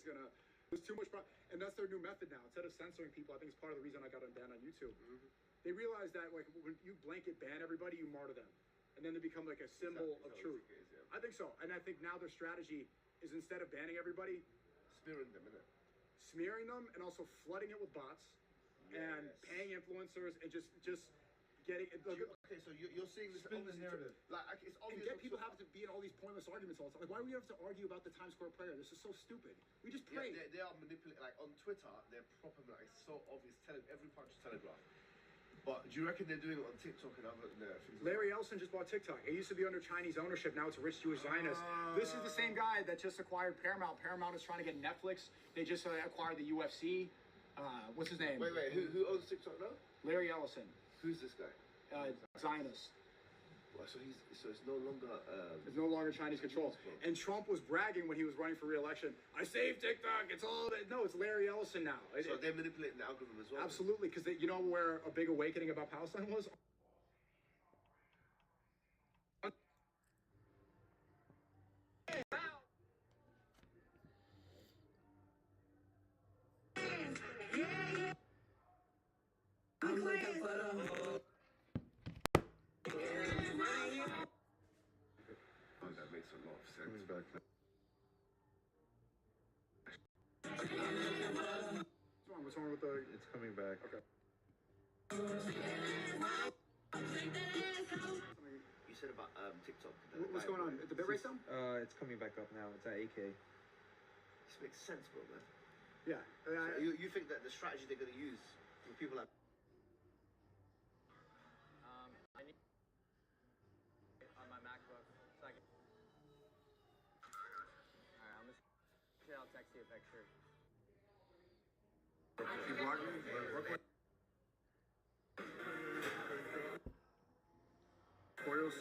gonna. There's too much, and that's their new method now. Instead of censoring people, I think it's part of the reason I got banned on YouTube. They realize that like when you blanket ban everybody, you martyr them, and then they become like a symbol of truth. I think so, and I think now their strategy is instead of banning everybody, smearing them, innit? Smearing them, and also flooding it with bots, and paying influencers, and just getting. Okay, so you're seeing this narrative. Like it's obvious. And get people have to be in all these pointless arguments all the time. Like, why do we have to argue about the Times Square player? This is so stupid. We just pray. Yeah, they are manipulating. Like on Twitter, they're proper. Like it's so obvious. Every punch is telegraphed. But do you reckon they're doing it on TikTok and other things? Larry Ellison just bought TikTok. It used to be under Chinese ownership. Now it's a rich Jewish Zionist. This is the same guy that just acquired Paramount. Paramount is trying to get Netflix. They just acquired the UFC. What's his name? Wait. Who owns TikTok now? Larry Ellison. Who's this guy? Zionist. Well, so it's no longer. It's no longer Chinese control. And Trump was bragging when he was running for re-election. I saved TikTok. It's all that. No, it's Larry Ellison now. So they're manipulating the algorithm as well. Absolutely, because you know where a big awakening about Palestine was. Oh, that makes a lot of sense. What's wrong with the? It's coming back. Okay. You said about TikTok. What's going on? The bitrate down? It's coming back up now. It's at 8K. This makes sense, bro, man. Yeah. So you think that the strategy they're going to use for people like... I need on my MacBook. Second. Alright, I'm just... I'll text you a picture. You blogging? Coils?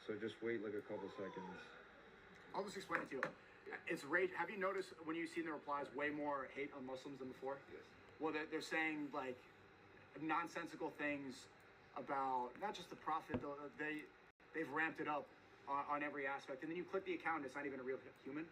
So just wait like a couple seconds. I'll just explain it to you. It's rage. Have you noticed when you've seen the replies, way more hate on Muslims than before? Yes. Well, they're saying like nonsensical things about not just the prophet. They've ramped it up on every aspect. And then you click the account, and it's not even a real human.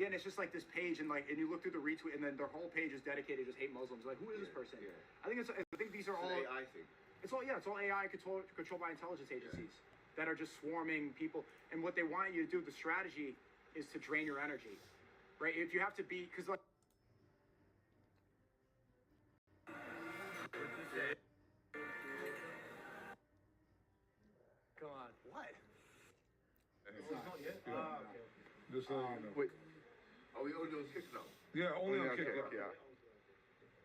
Yeah, and it's just like this page, and you look through the retweet, and then their whole page is dedicated to just hate Muslims. Like, who is this person? Yeah. I think these are all an AI thing. It's all AI controlled by intelligence agencies that are just swarming people. And what they want you to do, the strategy, is to drain your energy, right? If you have to be, because like. Come on. What? It's not yet? Yeah. Okay. Just so you know. Wait. Are we only on Kick now? Yeah, only on okay, TikTok. yeah.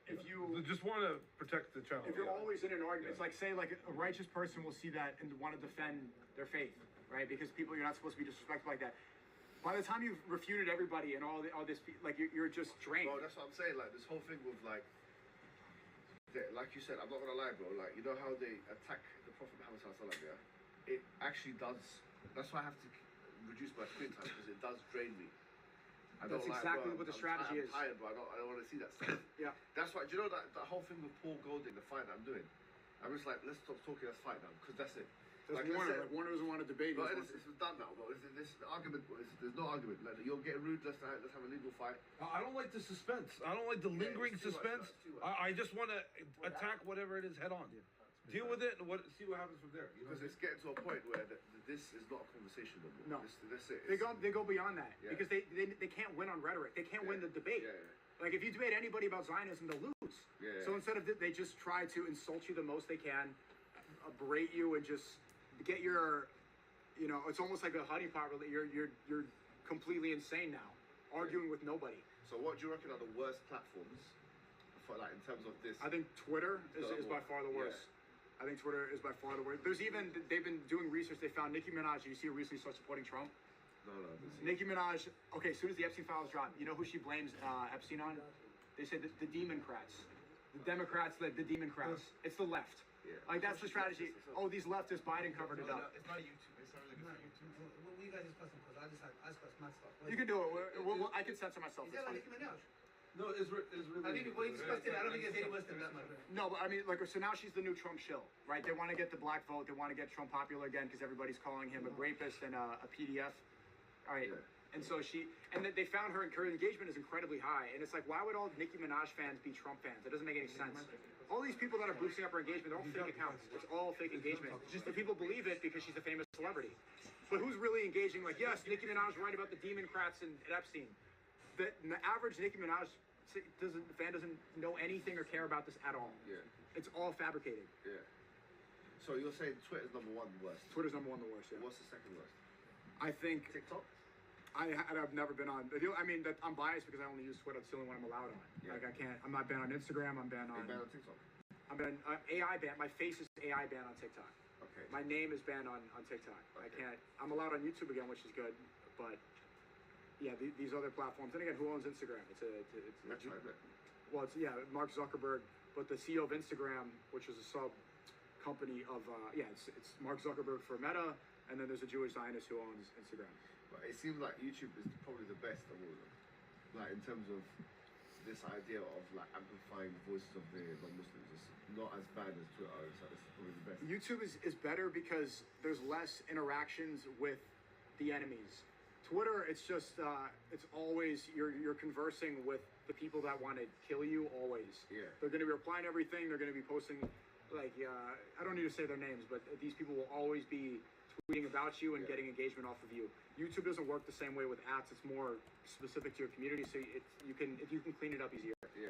If you Just want to protect the channel. if you're always in an argument, it's like say like a righteous person will see that and want to defend their faith, right? Because you're not supposed to be disrespectful like that. By the time you've refuted everybody and all this, like you're just drained. Bro, that's what I'm saying. Like this whole thing with like you said, I'm not gonna lie, bro. Like you know how they attack the Prophet Muhammad sallallahu alaihi wasallam, yeah? It actually does. That's why I have to reduce my screen time because it does drain me. That's exactly what the strategy is. I'm tired, bro. I don't want to see that stuff. Yeah. That's why. Do you know that whole thing with Paul Golding, the fight that I'm doing? I'm just like, let's stop talking. Let's fight now, because that's it. There's Warner. Warner doesn't want to debate. But it's done now, bro. This argument. There's no argument. Like, you're getting rude. Let's have a legal fight. I don't like the suspense. I don't like the lingering it's too much, suspense. it's too much. I just want to attack whatever it is head on. Deal with it and see what happens from there. You know? Because it's getting to a point where this is not a conversation no more. No. This it. They go beyond that because Yeah. they can't win on rhetoric. They can't win the debate. Yeah. Like if you debate anybody about Zionism, they'll lose. Yeah. So instead of they just try to insult you the most they can, berate you, and just get your, it's almost like a honeypot. Really, you're completely insane now, arguing with nobody. So what do you reckon are the worst platforms for like in terms of this? I think Twitter is by far the worst. I think Twitter is by far the worst. They've been doing research. They found Nicki Minaj. You see her recently start supporting Trump. No, I didn't see Nicki Minaj. Okay, as soon as the Epstein files drop, you know who she blames Epstein on? They said the Democrats. The Democrats, the Democrats. It's the left. Yeah. Like that's the strategy. Oh, these leftists, Biden covered it up. It's not YouTube. It's not really good. What you guys discussing? Because I just got mad stuff. You can do it. I can censor myself. Is It's that like fine. Nicki Minaj? No, it's really. I think we discussed it. I don't think it's any worse than that, my friend. No, but I mean, like, so now she's the new Trump shill, right? They want to get the black vote. They want to get Trump popular again because everybody's calling him a rapist and a PDF. All right. Yeah. And so they found her engagement is incredibly high. And it's like, why would all Nicki Minaj fans be Trump fans? It doesn't make any sense. All these people that are boosting up her engagement, they're all fake accounts. It's all fake engagement. Just the people believe it because she's a famous celebrity. But who's really engaging? Like, yes, Nicki Minaj right about the Democrats and Epstein. The average Nicki Minaj fan doesn't know anything or care about this at all. Yeah. It's all fabricated. Yeah. So you're saying Twitter's number one worst? Twitter's number one the worst, yeah. What's the second worst? I think TikTok? I've never been on. I mean, I'm biased because I only use Twitter. It's the only one I'm allowed on. Yeah. Like, I can't. I'm not banned on Instagram. I'm banned on. You're banned on TikTok? I'm banned. AI ban. My face is AI banned on TikTok. Okay. My name is banned on TikTok. I Okay. can't. I'm allowed on YouTube again, which is good. But yeah, these other platforms. And again, who owns Instagram? That's right, right. Well, it's Mark Zuckerberg, but the CEO of Instagram, which is a sub company of it's Mark Zuckerberg for Meta, and then there's a Jewish Zionist who owns Instagram. But it seems like YouTube is probably the best of all of them. Like, in terms of this idea of, like, amplifying the voices of the non-Muslims. It's not as bad as Twitter. It's like, this is probably the best. YouTube is better because there's less interactions with the enemies. Twitter, it's just it's always you're conversing with the people that want to kill you always. Yeah. They're going to be replying to everything. They're going to be posting, like, I don't need to say their names, but these people will always be tweeting about you and Yeah. getting engagement off of you. YouTube doesn't work the same way with ads. It's more specific to your community, so you can clean it up easier. Yeah.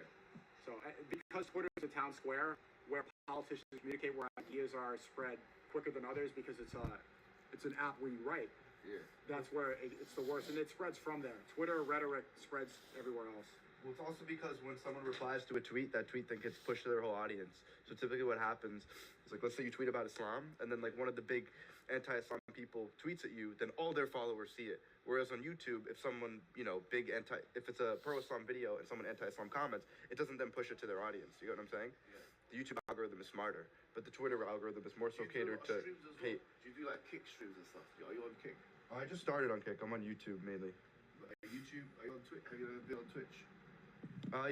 So because Twitter is a town square where politicians communicate, where ideas are spread quicker than others, because it's an app where you write. Yeah. That's where it's the worst, and it spreads from there. Twitter rhetoric spreads everywhere else. Well, it's also because when someone replies to a tweet, that tweet then gets pushed to their whole audience. So typically what happens is, like, let's say you tweet about Islam, and then, like, one of the big anti-Islam people tweets at you, then all their followers see it. Whereas on YouTube, if someone, if it's a pro-Islam video and someone anti-Islam comments, it doesn't then push it to their audience. You get what I'm saying? Yeah. The YouTube algorithm is smarter, but the Twitter algorithm is more so Do you do a catered lot to of streams as well? hate. Do you do, like, Kick streams and stuff? Are you on Kick? I just started on Kick. I'm on YouTube mainly. Like, YouTube? Are you on Twitch? Have you ever been on Twitch?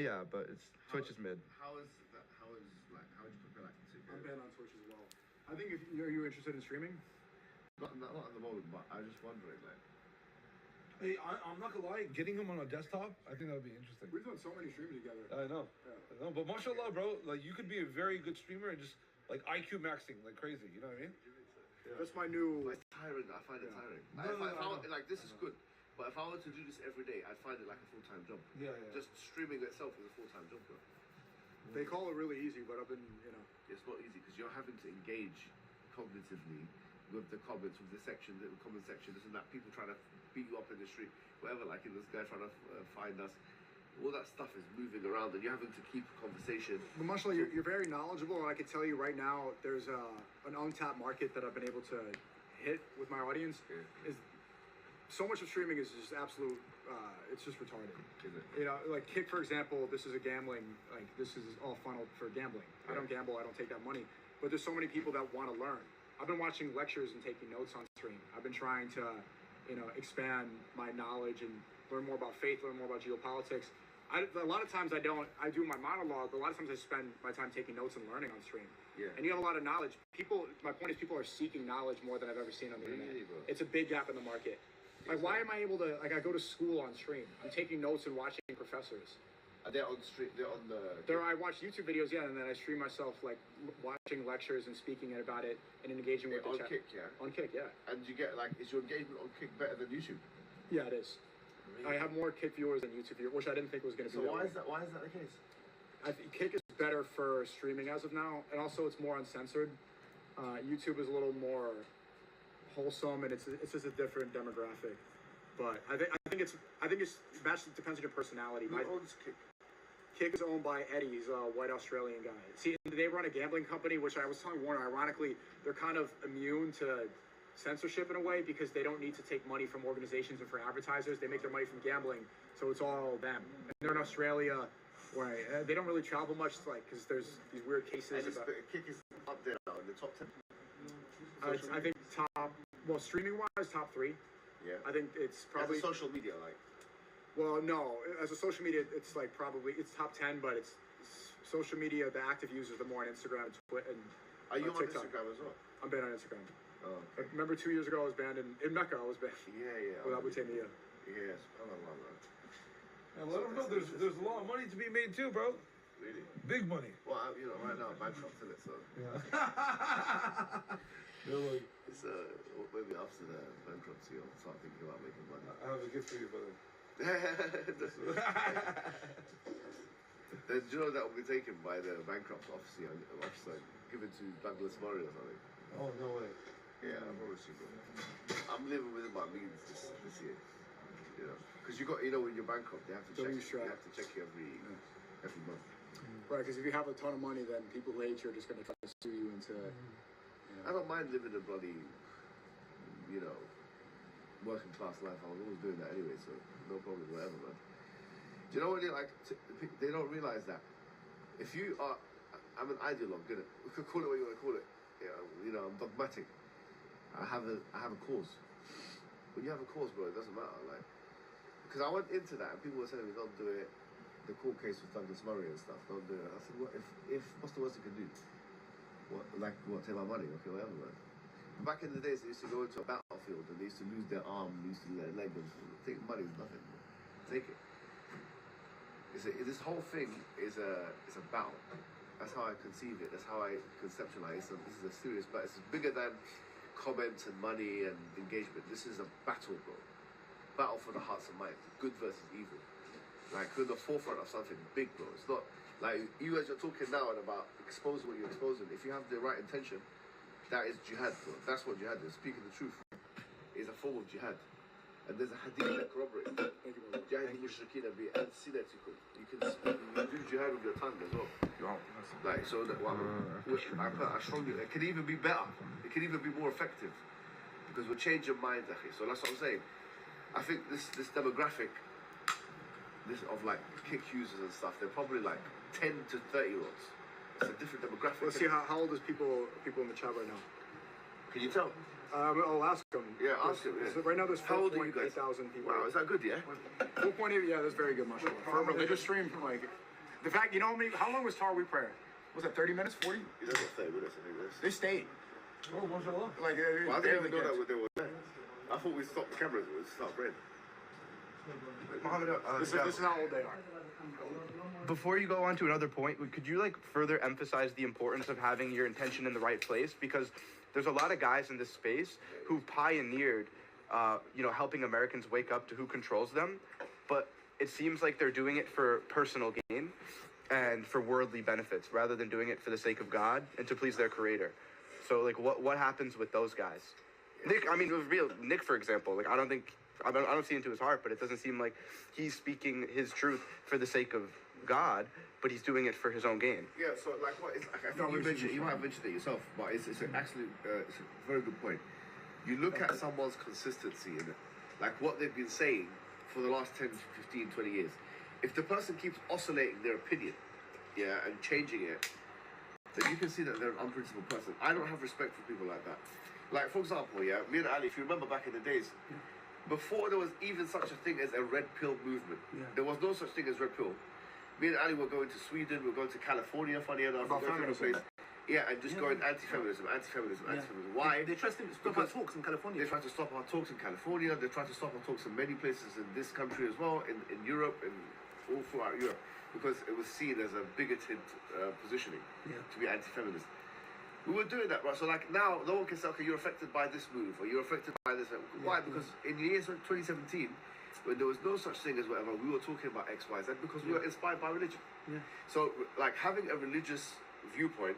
Yeah, but Twitch is mid. How is that? How would you prepare, like, to I'm banned on Twitch as well. I think if you're interested in streaming, not at the moment, but I was just wondering, like. Hey, I'm not gonna lie. Getting him on a desktop, I think that would be interesting. we've done so many streams together. I know. Yeah. I know, but mashallah, bro, like, you could be a very good streamer and just, like, IQ maxing like crazy. You know what I mean? That's my new. But it's tiring. I find it tiring. No, Like, no, if I no, were- like, this is good, but if I were to do this every day, I'd find it like a full-time job. Yeah. Just streaming itself is a full-time job, bro. They call it really easy, but I've been, It's not easy because you're having to engage cognitively with the comments, with the comment section, this and that. People trying to beat you up in the street, whatever. Like, this guy trying to find us. All that stuff is moving around, and you're having to keep a conversation. But mashallah, you're very knowledgeable, and I can tell you right now, there's an untapped market that I've been able to hit with my audience. Yeah. Is so much of streaming is just absolute. It's just retarded. Is it? Like Kick, for example, this is a gambling. Like, this is all funneled for gambling. I don't gamble. I don't take that money. But there's so many people that want to learn. I've been watching lectures and taking notes on stream. I've been trying to, expand my knowledge and learn more about faith, learn more about geopolitics. A lot of times I don't. I do my monologue, but a lot of times I spend my time taking notes and learning on stream. Yeah. And you have a lot of knowledge. My point is, people are seeking knowledge more than I've ever seen on the Really, internet. bro? It's a big gap in the market. Like, why am I able to, I go to school on stream. I'm taking notes and watching professors. Are they on street? They're on the. I watch YouTube videos, yeah, and then I stream myself, like, watching lectures and speaking about it and engaging with on the chat. Kick, yeah. On Kick, yeah. And you get, like, is your engagement on Kick better than YouTube? Yeah, it is. I have more Kick viewers than YouTube viewers, which I didn't think was going to So be why way. is that? Why is that the case? I think Kick is better for streaming as of now, and also it's more uncensored. YouTube is a little more wholesome, and it's just a different demographic. But I think it's matched. It depends on your personality. Who owns Kick? Kick is owned by Eddie. He's a white Australian guy. See, they run a gambling company, which I was telling Warner, ironically, they're kind of immune to censorship in a way because they don't need to take money from organizations and for advertisers. They make their money from gambling, so it's all them. And they're in Australia, where they don't really travel much, like, because there's these weird cases. And Kick is up there now in the top 10. I think streaming-wise, top 3. Yeah. I think it's probably As a social media, like. Well, no. As a social media, it's like probably it's top 10, but it's social media. The active users, the more on Instagram, Twitter, and Are you on TikTok. Instagram as well? I'm banned on Instagram. Oh, okay. Remember 2 years ago I was banned in Mecca. I was banned Yeah. with Abu Taymiyyah. Yes. Allah. And let them know there's a lot of money to be made too, bro. Really? Big money. Well, right now I'm bankrupt, isn't it? So They're like, it's maybe after the bankruptcy I'll start thinking about making money. I have a gift for you, brother. Then do you know that will be taken by the bankrupt officer, given to Douglas Murray or something? Oh, no way. Yeah, I promise you, bro. I'm living within my means this year. You know, because when you're bankrupt, they have to Don't check. be strapped. They have to check you every month. Right, because if you have a ton of money, then people who hate you are just going to try to sue you into. I don't mind living a bloody, working class life. I was always doing that anyway, so no problem, whatever, man. Do you know what they like? They don't realize that if you are, I'm an ideologue, innit? We could call it what you want to call it. I'm dogmatic. I have a cause. When you have a cause, bro, it doesn't matter. Like, because I went into that and people were telling me, don't do it. The court case with Douglas Murray and stuff, don't do it. I said, what if what's the worst you can do? Take my money? Okay, whatever, man. Back in the days, they used to go into a battlefield and they used to lose their arm, they used to lose their leg, and take money is nothing. Take it. This whole thing is a battle. That's how I conceive it. That's how I conceptualize it. This is a serious battle. It's bigger than comments and money and engagement. This is a battle, bro. Battle for the hearts and minds. Good versus evil. Like, we're in the forefront of something big, bro. It's not like you as you're talking now and about exposing what you're exposing. If you have the right intention, that is jihad, bro. That's what jihad is. Speaking the truth is a form of jihad. And there's a hadith that corroborates that. Jihad mushrikeen bi alsinatikum. You can do jihad with your tongue as well. Like, so that I strongly, it can even be better. It can even be more effective because we'll change your mind, akhi. So that's what I'm saying. I think this demographic, this of like kick users and stuff, they're probably like 10 to 30-year-olds. It's a different demographic. Let's see how old is people in the chat right now. Can you tell? I'll ask them. Yeah, ask them. Yeah. So right now there's How old are you 4.8 guys? thousand people. Wow, is that good? Yeah. 4.8. Yeah, that's very good, mashallah. For a religious stream, like the fact, how long was Tarawih prayer? Was it 30 minutes? 40? It doesn't say, but that's anyways. They stayed. Oh, mashallah. Like Well, I didn't even know that they were there. I thought we stopped the cameras. It would start praying. This is how old they are. Before you go on to another point, could you further emphasize the importance of having your intention in the right place? Because there's a lot of guys in this space who pioneered, helping Americans wake up to who controls them, but it seems like they're doing it for personal gain and for worldly benefits rather than doing it for the sake of God and to please their creator. So what happens with those guys? Nick, it was real. Nick, for example, I don't see into his heart, but it doesn't seem like he's speaking his truth for the sake of God, but he's doing it for his own gain. Yeah, so I think you might have mentioned it yourself, but it's a very good point. You look at someone's consistency in it, like what they've been saying for the last 10, 15, 20 years. If the person keeps oscillating their opinion, and changing it, then you can see that they're an unprincipled person. I don't have respect for people like that. Like, for example, me and Ali, if you remember back in the days, before there was even such a thing as a red pill movement, there was no such thing as red pill. Me and Ali were going to Sweden, we're going to California, funny enough, About going to a feminism. place. Yeah, and just going anti-feminism. Why? They tried to stop our talks in California. They tried to stop our talks in California. They tried to stop our talks in many places in this country as well, in Europe and all throughout Europe, because it was seen as a bigoted positioning to be anti-feminist. We were doing that, right? So now, no one can say, okay, you're affected by this move, or you're affected by this. Why? Because in the year 2017, when there was no such thing as whatever, we were talking about X, Y, Z because we were inspired by religion. Yeah. So, having a religious viewpoint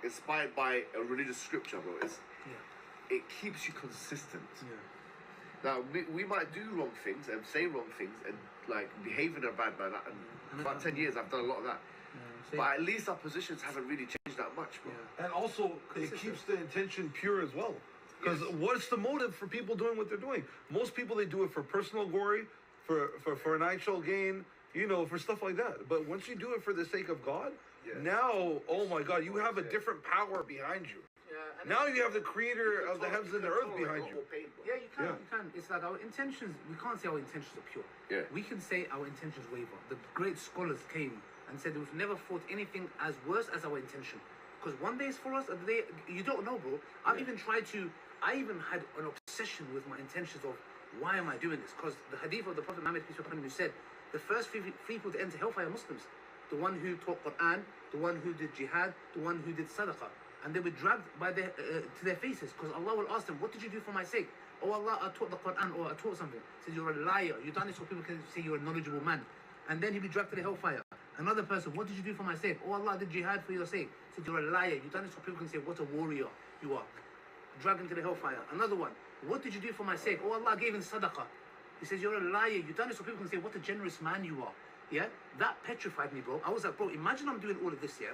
inspired by a religious scripture, bro, it keeps you consistent. Now, we might do wrong things and say wrong things and behave in a bad manner. And for about 10 years, I've done a lot of that. But at least our positions haven't really changed that much, bro. And also, it keeps the intention pure as well. Because what's the motive for people doing what they're doing? Most people, they do it for personal glory, for financial gain, for stuff like that. But once you do it for the sake of God, now, oh my God, you have a different power behind you. and Now you have the creator of the heavens and the earth behind you. Yeah, you can. Yeah. You can. It's like our intentions. We can't say our intentions are pure. Yeah. We can say our intentions waver. The great scholars came and said we've never thought anything as worse as our intention. Because one day is for us, and the day you don't know, bro. I even had an obsession with my intentions of why am I doing this? Because the hadith of the Prophet Muhammad peace be upon him said the first three people to enter hellfire are Muslims. The one who taught Quran, the one who did jihad, the one who did sadaqah. And they were dragged by their to their faces because Allah will ask them, what did you do for my sake? Oh Allah, I taught the Quran or I taught something. He says, you're a liar. You've done this so people can say you're a knowledgeable man. And then he'll be dragged to the hellfire. Another person, what did you do for my sake? Oh Allah, I did jihad for your sake. He says, you're a liar. You've done this so people can say, what a warrior you are. Dragged into the hellfire. Another one, what did you do for my sake? Oh Allah, I gave in sadaqah. He says, you're a liar. You've done it so people can say, what a generous man you are. Yeah? That petrified me, bro. I was like, bro, imagine I'm doing all of this, yeah?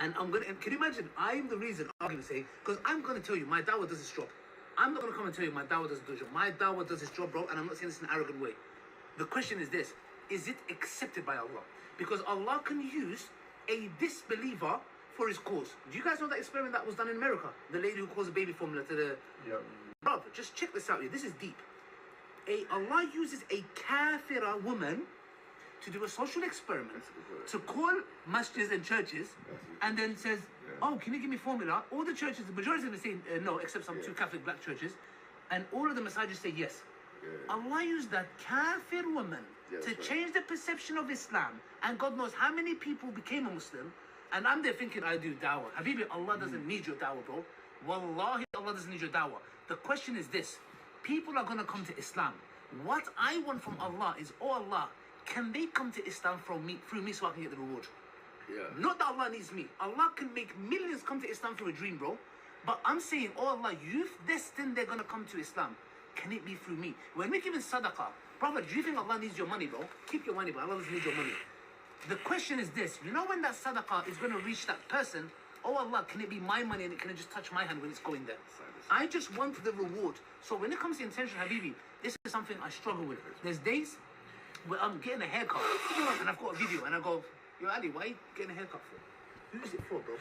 And can you imagine, I'm the reason, arguably say, because I'm going to tell you, my dawah does its job. I'm not going to come and tell you my dawah doesn't do its job. My dawah does its job, bro, and I'm not saying this in an arrogant way. The question is this, is it accepted by Allah? Because Allah can use a disbeliever for his cause. Do you guys know that experiment that was done in America? The lady who caused a baby formula to the... Yep. Bro, just check this out here. This is deep. Allah uses a kafira woman to do a social experiment to call masjids and churches and then says, oh, can you give me formula? All the churches, the majority of them say no, except some two Catholic black churches, and all of the massages say yes. Allah used that kafir woman to change the perception of Islam, and God knows how many people became a Muslim, and I'm there thinking I do dawah. Habibi, Allah doesn't need your dawah, bro. Wallahi, Allah doesn't need your dawah. The question is this, people are going to come to Islam. What I want from Allah is, oh Allah, can they come to Islam through me so I can get the reward? Yeah. Not that Allah needs me. Allah can make millions come to Islam through a dream, bro. But I'm saying, oh Allah, you've destined they're going to come to Islam. Can it be through me? When we're giving sadaqah, brother, do you think Allah needs your money, bro? Keep your money, but Allah doesn't need your money. The question is this, you know when that sadaqah is going to reach that person, oh Allah, can it be my money and can it just touch my hand when it's going there? I just want the reward. So when it comes to intention, Habibi, this is something I struggle with. There's days where I'm getting a haircut and I've got a video and I go, yo Ali, why are you getting a haircut for? Who's it for, bro?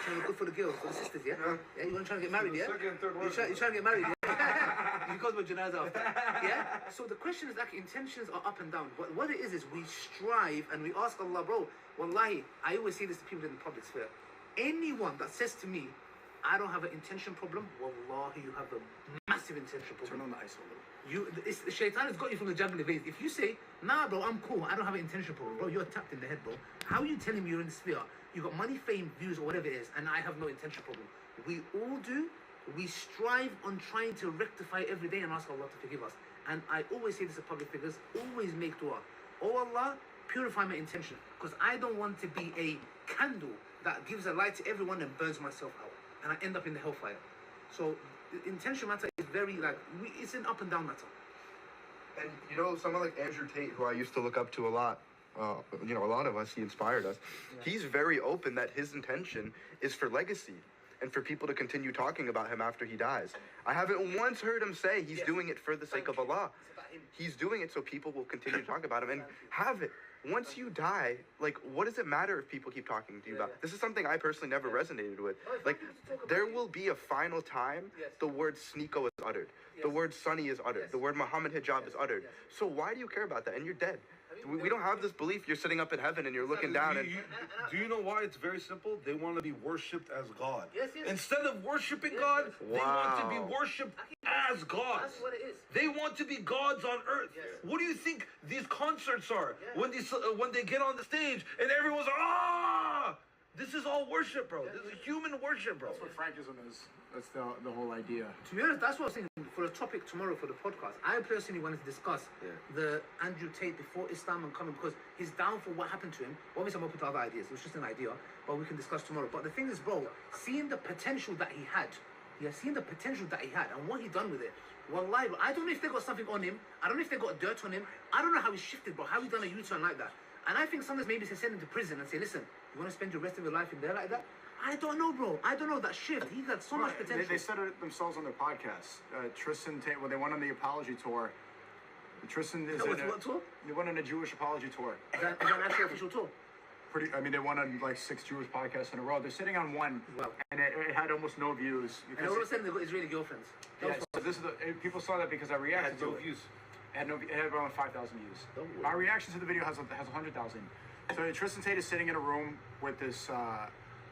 Trying to look good for the girls, for the sisters, yeah? Yeah, you want to try to get married, yeah? You're trying to get married, yeah? You got my janazah after. Yeah? So the question is, like, intentions are up and down. But what it is we strive and we ask Allah, bro, wallahi, I always say this to people in the public sphere. Anyone that says to me, I don't have an intention problem, wallahi, you have a massive intention problem. Turn on the ice a little. The shaitan has got you from the jugular veins. If you say, nah, bro, I'm cool, I don't have an intention problem, bro, you're tapped in the head, bro. How are you telling me you're in the sphere? You got money, fame, views, or whatever it is, and I have no intention problem. We all do. We strive on trying to rectify every day and ask Allah to forgive us. And I always say this to public figures, always make dua. Oh Allah, purify my intention. Because I don't want to be a candle that gives a light to everyone and burns myself out. And I end up in the hellfire. So the intention matter is very it's an up and down matter. And you know, someone like Andrew Tate, who I used to look up to a lot, you know, a lot of us, he inspired us. Yeah. He's very open that his intention is for legacy and for people to continue talking about him after he dies. I haven't once heard him say he's doing it for the sake of Allah. He's doing it so people will continue to talk about him and have it. Once you die, like, what does it matter if people keep talking to you about? This is something I personally never resonated with. Like, there will be a final time the word Sneeko is uttered. The word Sunny is uttered. The word Muhammad Hijab is uttered. So why do you care about that? And you're dead. We don't have this belief you're sitting up in heaven and you're looking down and... Do you know why? It's very simple. They want to be worshipped as God. Yes. Instead of worshiping God, they want to be worshipped as gods. That's what it is. They want to be gods on earth. Yes. What do you think these concerts are? When they get on the stage and everyone's like, ah! This is all worship, bro. This is human worship, bro. That's what Frankism is. That's the whole idea. To be honest, that's what I was thinking for a topic tomorrow for the podcast. I personally wanted to discuss the Andrew Tate before Islam and coming, because his downfall, what happened to him. Obviously, I'm open to other ideas. It was just an idea, but we can discuss tomorrow. But the thing is, bro, seeing the potential that he had, seeing the potential that he had and what he done with it. Wallahi, bro, I don't know if they got something on him. I don't know if they got dirt on him. I don't know how he shifted, bro. How he done a U-turn like that. And I think sometimes maybe they send him to prison and say, listen, you want to spend the rest of your life in there like that? I don't know, bro. I don't know that shift. He got so much potential. They said it themselves on their podcast. Tristan Tate, when they went on the apology tour, Tristan is what tour? They went on a Jewish apology tour. Is that an actual official tour? pretty. I mean, they won on like 6 Jewish podcasts in a row. They're sitting on one, Wow. and it had almost no views. And all of a sudden, they got Israeli girlfriends. Yeah, so this is people saw that because I reacted to it. views. It had around 5,000 views. No way. My reaction to the video has 100,000. So Tristan Tate is sitting in a room with this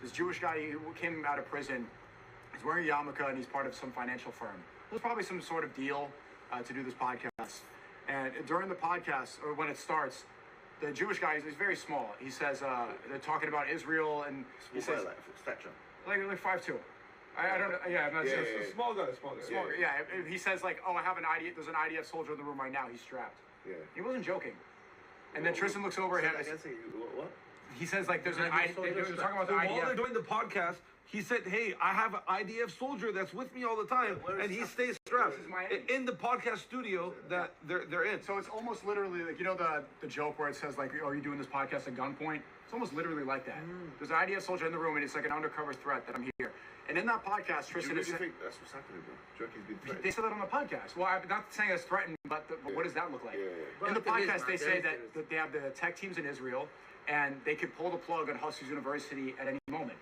this Jewish guy who came out of prison. He's wearing a yarmulke and he's part of some financial firm. It was probably some sort of deal to do this podcast. And during the podcast, or when it starts, the Jewish guy is very small. He says they're talking about Israel, and he says stature. like 5'2". I don't know. Yeah, I'm not sure. Small guy. Small, yeah. He says like, oh, I have an IDF. There's an IDF soldier in the room right now. He's strapped. Yeah. He wasn't joking. And then Tristan looks over at him. What? He says like, there's an IDF IDF. soldier They're talking about So the while they're IDF. doing the podcast, he said, "Hey, I have an IDF soldier that's with me all the time, and he stays strapped This is Miami. in the podcast studio that they're in." So it's almost literally like, you know the joke where it says like, oh, are you doing this podcast at gunpoint? It's almost literally like that. There's an IDF soldier in the room, and it's like an undercover threat that I'm here. And in that podcast, Do you Tristan really is saying, think that's what's happening, bro? Do you reckon he's been threatened? they said that on the podcast. Well, I'm not saying it's threatened, but what does that look like? Yeah. In the Well, it is, podcast, man. they There say is, that, there is. that they have the tech teams in Israel, and they could pull the plug on Hustlers University at any moment.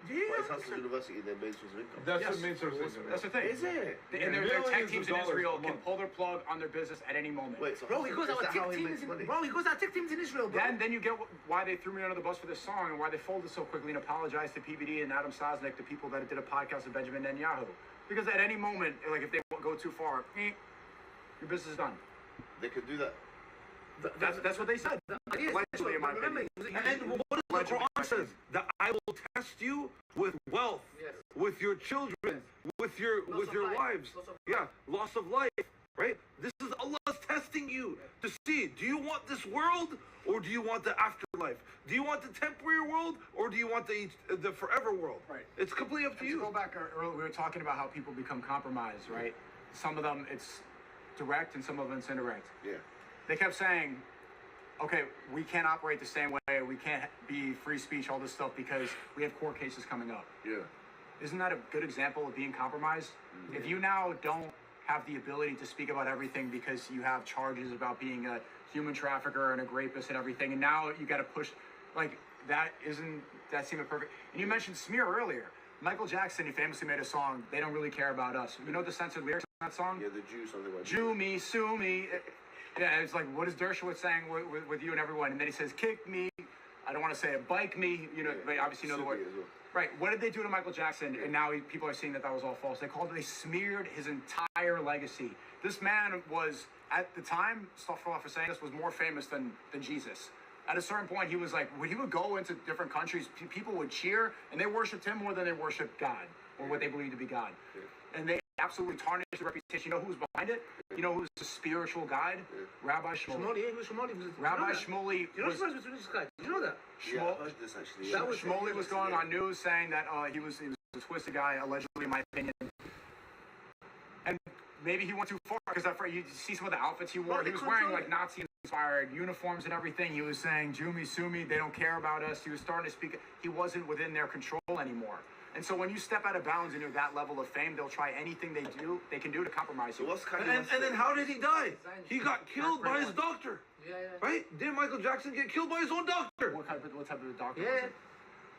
But it's Hustle University, their main source of income. That's Yes. the main source of income. That's the thing. Is it? And their tech Millions teams of in dollars Israel a can month. pull their plug on their business at any moment. Wait, so Bro, Hustle, because is our that how tech he team makes is in, money? bro, because our tech team's in Israel, bro. Then you get why they threw me under the bus for this song and why they folded so quickly and apologized to PBD and Adam Sosnick, the people that did a podcast with Benjamin Netanyahu. Because at any moment, like if they go too far, your business is done. They could do that. That's what they said. Allegedly, in my opinion. And what does the Quran says? That I will test you with wealth, Yes. with your children, with your of life. wives. Loss of Yeah, loss of life. Right? This is Allah's testing you to see, do you want this world or do you want the afterlife? Do you want the temporary world or do you want the forever world? Right. It's completely up to To you. go back earlier, we were talking about how people become compromised, right? Some of them it's direct and some of them it's indirect. Yeah. They kept saying, okay, we can't operate the same way, we can't be free speech, all this stuff because we have court cases coming up. Yeah. Isn't that a good example of being compromised? If you now don't have the ability to speak about everything because you have charges about being a human trafficker and a rapist and everything, and now you got to push, like, that seemed perfect. And you mentioned smear earlier. Michael Jackson, he famously made a song, They Don't Really Care About Us. You know the censored lyrics in that song? Yeah, the Jew, something like Jew me, sue me. Yeah, it's like, what is Dershowitz saying with you and everyone? And then he says, kick me. I don't want to say it, bike me. You know, Yeah. but obviously you know the word. Sue me as well. Right. What did they do to Michael Jackson? And now people are seeing that was all false. They smeared his entire legacy. This man was, at the time, astaghfirullah for saying this, was more famous than Jesus. At a certain point, he was like, when he would go into different countries, people would cheer, and they worshipped him more than they worshipped God, or what they believed to be God. And they absolutely tarnished the reputation. You know who's behind it? You know who's the spiritual guide? Rabbi Shmuley. Shmuley, yeah, Shmuley was. Rabbi Shmuley You know was... the difference between this guy? Did you know that? Yeah, I heard this actually. That was- Shmuley was going on news saying that he was a twisted guy, allegedly, in my opinion. And maybe he went too far because you see some of the outfits he wore. Well, He they was wearing control like Nazi-inspired uniforms and everything. He was saying, "Jew me, sue me. They don't care about us." He was starting to speak. He wasn't within their control anymore. And so when you step out of bounds and you're that level of fame, they'll try anything they can do to compromise So you. what's kind And then how did he die? He got killed by his doctor. Yeah, yeah. Right? Didn't Michael Jackson get killed by his own doctor? What type of doctor was Yeah. it?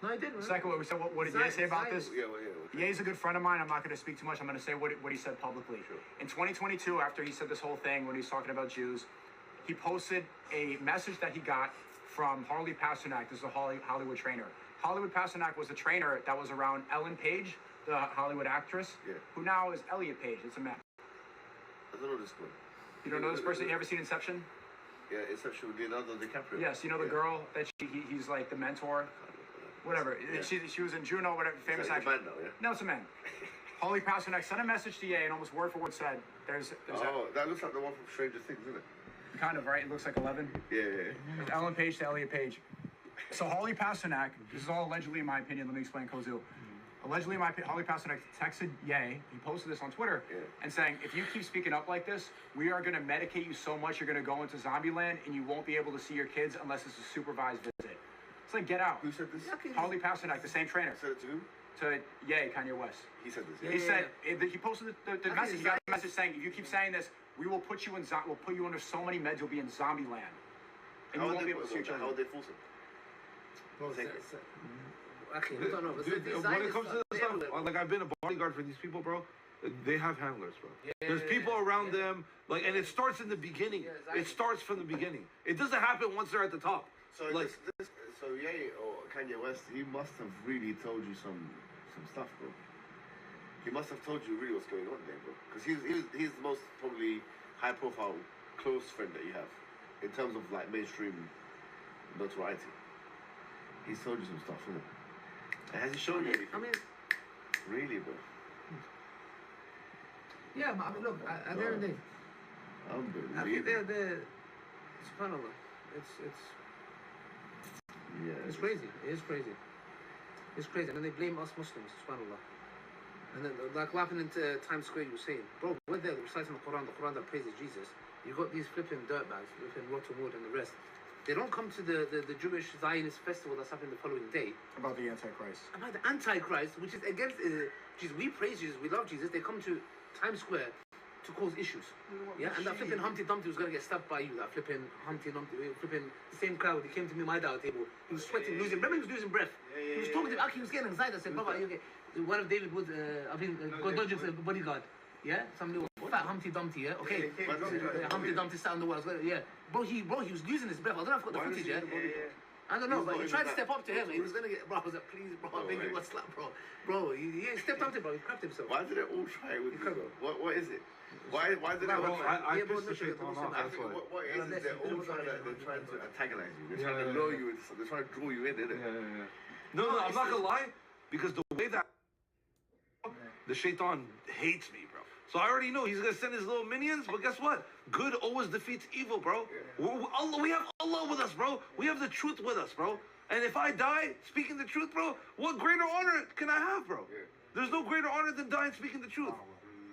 No, he didn't. Second, what did Ye say about this? Yeah, yeah. Ye's a good friend of mine. I'm not going to speak too much. I'm going to say what he said publicly. Sure. In 2022, after he said this whole thing when he was talking about Jews, he posted a message that he got from Harley Pasternak. This is a Hollywood trainer. Hollywood Pasternak was a trainer that was around Ellen Page, the Hollywood actress, Yeah. who now is Elliot Page. It's a man. I don't know this one. You don't know this person? You ever seen Inception? Yeah, it's actually Leonardo DiCaprio. Yes. You know the Yeah. girl that he's like the mentor. Whatever. Yeah. She was in Juno, whatever, famous Is that actress. the man now, yeah? No, it's a man. Holly Pasternak sent a message to Ye and almost word for word said, there's Oh, that looks like the one from Stranger Things, isn't it? kind of, right? It looks like 11. Yeah, yeah, It's Ellen Page to Elliot Page. So Holly Pasternak, this is all allegedly in my opinion, let me explain Kozu. Allegedly, Holly Pasternak texted Ye, he posted this on Twitter, Yeah. and saying, if you keep speaking up like this, we are going to medicate you so much you're going to go into zombie land and you won't be able to see your kids unless it's a supervised visit. It's like, get out. Who said this? Holly Pasternak, the same trainer, Said it to whom? to Ye, Kanye West. He said this, He yeah. said he posted the think message. it's He got a message saying, if you keep saying this, we will put you in we'll put you under so many meds you'll be in zombie land, and How you would won't they be able to see your How children. would they force him? Bro, Take okay, I don't know. But Dude, the when design it is comes to like this stuff, everywhere. like I've been a bodyguard for these people, bro. They have handlers, bro. There's Yeah, people around yeah. them, like, and it starts in the beginning. Yeah, exactly. It starts from the beginning. It doesn't happen once they're at the top. So Like- so Ye or Kanye West, he must have really told you some stuff, bro. He must have told you really what's going on there, bro. Because he's the most probably high profile close friend that you have in terms of like mainstream notoriety. He's told you some stuff, isn't it? And has he shown you anything? I mean, Really, bro? yeah, but I mean, look, at the end of the day, I think Unbelievable. they're subhanAllah. It's Yeah. crazy. It is crazy. It's crazy. And then they blame us Muslims, subhanAllah. And then, like, laughing into Times Square, you were saying, bro, we're there reciting the Quran that praises Jesus. You got these flipping dirtbags, flipping Rotten Wood and the rest. They don't come to the Jewish Zionist festival that's happening the following day. About the Antichrist. About the Antichrist, which is against Jesus. We praise Jesus, we love Jesus. They come to Times Square to cause issues. Yeah, and that flipping Humpty Dumpty was gonna get stabbed by you. That flipping Humpty Dumpty, flipping the same crowd. He came to me, my dial table. He was sweating, losing. Remember, he was losing breath. He was talking to me. He was getting anxiety. I said, "Brother, you okay?" One of David Wood's, I think, God's bodyguard. Yeah, some little fat Humpty Dumpty. Yeah, okay. Humpty Dumpty sat on the wall. Yeah, bro, he was losing his breath. I don't know if I've got the footage. Yeah. I don't know, He's but not he even tried to that- step up to him. He was gonna get, bro. I was like, please, bro, I beg you, way. one slap, bro. Bro, he stepped up to him, bro. He crapped himself. Why did they all try with you, bro? Incredible. What is it? Why did they Well, all Bro, try? I Yeah, bro, pissed the listen, shaitan listen, off. I I That's think why. what it is Yeah, they're all trying to antagonize you. They're trying to Yeah, lure yeah. you. They're trying to draw you in, innit? Yeah. No, I'm not gonna lie, because the way that the shaitan hates me, bro. So I already know he's gonna send his little minions, but guess what? Good always defeats evil, bro. We have Allah with us, bro. We have the truth with us, bro. And if I die speaking the truth, bro, what greater honor can I have, bro? Yeah. There's no greater honor than dying speaking the truth.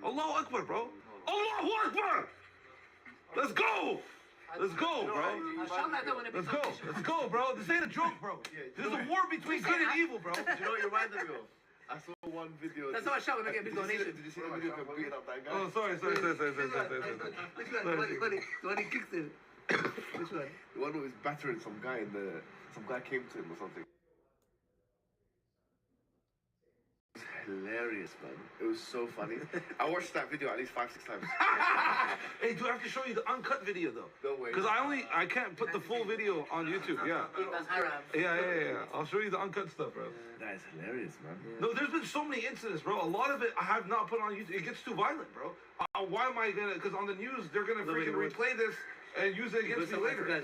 Allahu Akbar, bro. Allahu Akbar! Let's go! Let's go, bro. I shout like that when it Let's becomes go. Let's go, bro. This ain't a joke, bro. There's a war between good and evil, bro. Do you know what it reminded me of? I saw one video. That's how I shout when I get big donation. Did you see the video of him beating up that guy? Oh, sorry. Which one? The one he kicks him. Which one? The one who was battering some guy in the. Some guy came to him or something. It was hilarious, man. It was so funny. I watched that video at least 5-6 times. Hey, do I have to show you the uncut video though? No way. Because I can't put the full video on YouTube. Yeah. That's haram. Yeah. I'll show you the uncut stuff, bro. That is hilarious, man. No, there's been so many incidents, bro. A lot of it I have not put on YouTube. It gets too violent, bro. Why am I gonna? Because on the news they're gonna freaking replay this and use it against me later.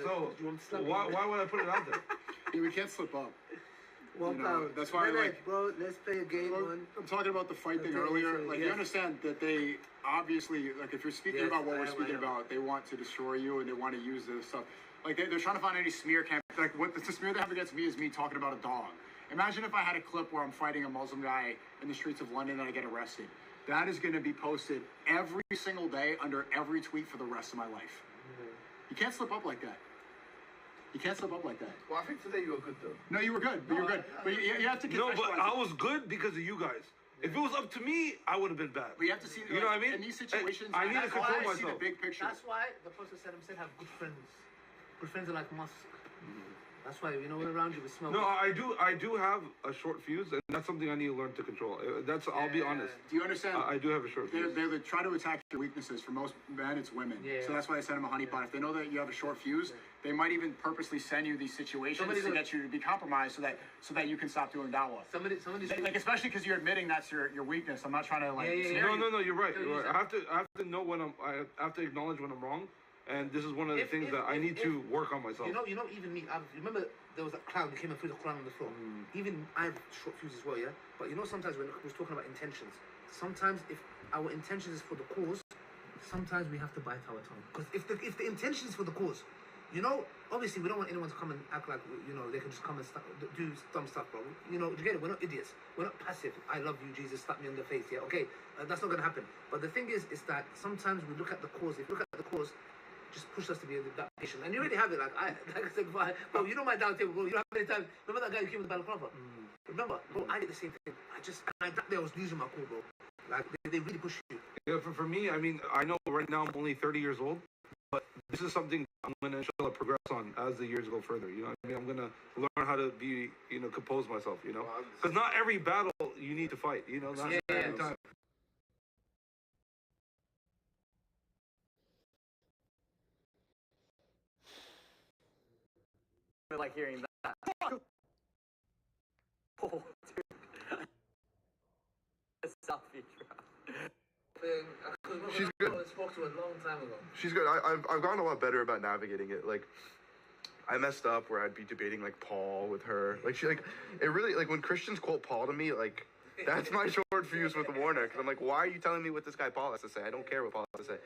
So why would I put it out there? Yeah, we can't slip up. One You know, pound. that's why, like- bro, let's play a game Bro, on. I'm talking about the fight thing Okay, earlier. so, Like, yes. you understand that they obviously, like, if you're speaking Yes, about what I we're am, speaking I am. about, they want to destroy you and they want to use this stuff. Like, they're trying to find any smear campaign. Like, what the smear they have against me is me talking about a dog. Imagine if I had a clip where I'm fighting a Muslim guy in the streets of London and I get arrested. That is going to be posted every single day under every tweet for the rest of my life. You can't slip up like that. You can't slip up like that. Well, I think today you were good though. No, you were good. But you're good. But you have to No, but contextualize I it. was good because of you guys. If it was up to me, I would have been bad. But you have to see, You know what I mean? In these situations, I need to that's control why I see the myself. big picture. That's why the Prophet said have good friends. Good friends are like mosque. That's why, you know, we're around you with smoke. No, I do have a short fuse, and that's something I need to learn to control. I'll be honest. Do you understand? I do have a short fuse. They try to attack your weaknesses. For most men, it's women. Yeah. So that's why they send them a honeypot. If they know that you have a short fuse, they might even purposely send you these situations Somebody to goes- get you to be compromised, so that you can stop doing dawah. Somebody's Like, especially because you're admitting that's your weakness. I'm not trying to like. Yeah. scare you. No, you're right. No, You're you right. I have to know when I have to acknowledge when I'm wrong, and this is one of the things that I need to work on myself. You know, even me. Remember there was that clown who came and threw the Quran on the floor. Even I have short fuse as well, yeah. But you know, sometimes when I was talking about intentions, sometimes if our intention is for the cause, sometimes we have to bite our tongue. Because if the intention is for the cause, you know, obviously we don't want anyone to come and act like, you know, they can just come and do dumb stuff, bro. You know, you get it? We're not idiots. We're not passive. I love you, Jesus. Slap me on the face. Yeah, okay. That's not gonna happen. But the thing is that sometimes we look at the cause. If you look at the cause, just push us to be that patient. And you already have it. Like I said, bro, you know my down table, bro. You know how many times. Remember that guy who came with the balaclava? Remember, bro, I did the same thing. Back there I was losing my cool, bro. Like they really push you. Yeah, for me, I mean, I know right now I'm only 30 years old, but this is something I'm gonna inshallah progress on as the years go further. You know what I mean? I'm gonna learn how to be, compose myself. Because not every battle you need to fight. Not every time. I like hearing that. Oh, dude. It's Selfie drop. She's good. I spoke to her a long time ago. She's good. I've gotten a lot better about navigating it. Like, I messed up where I'd be debating like Paul with her. Like it really like when Christians quote Paul to me, like that's my short fuse with Warner. Because I'm like, why are you telling me what this guy Paul has to say? I don't care what Paul has to say.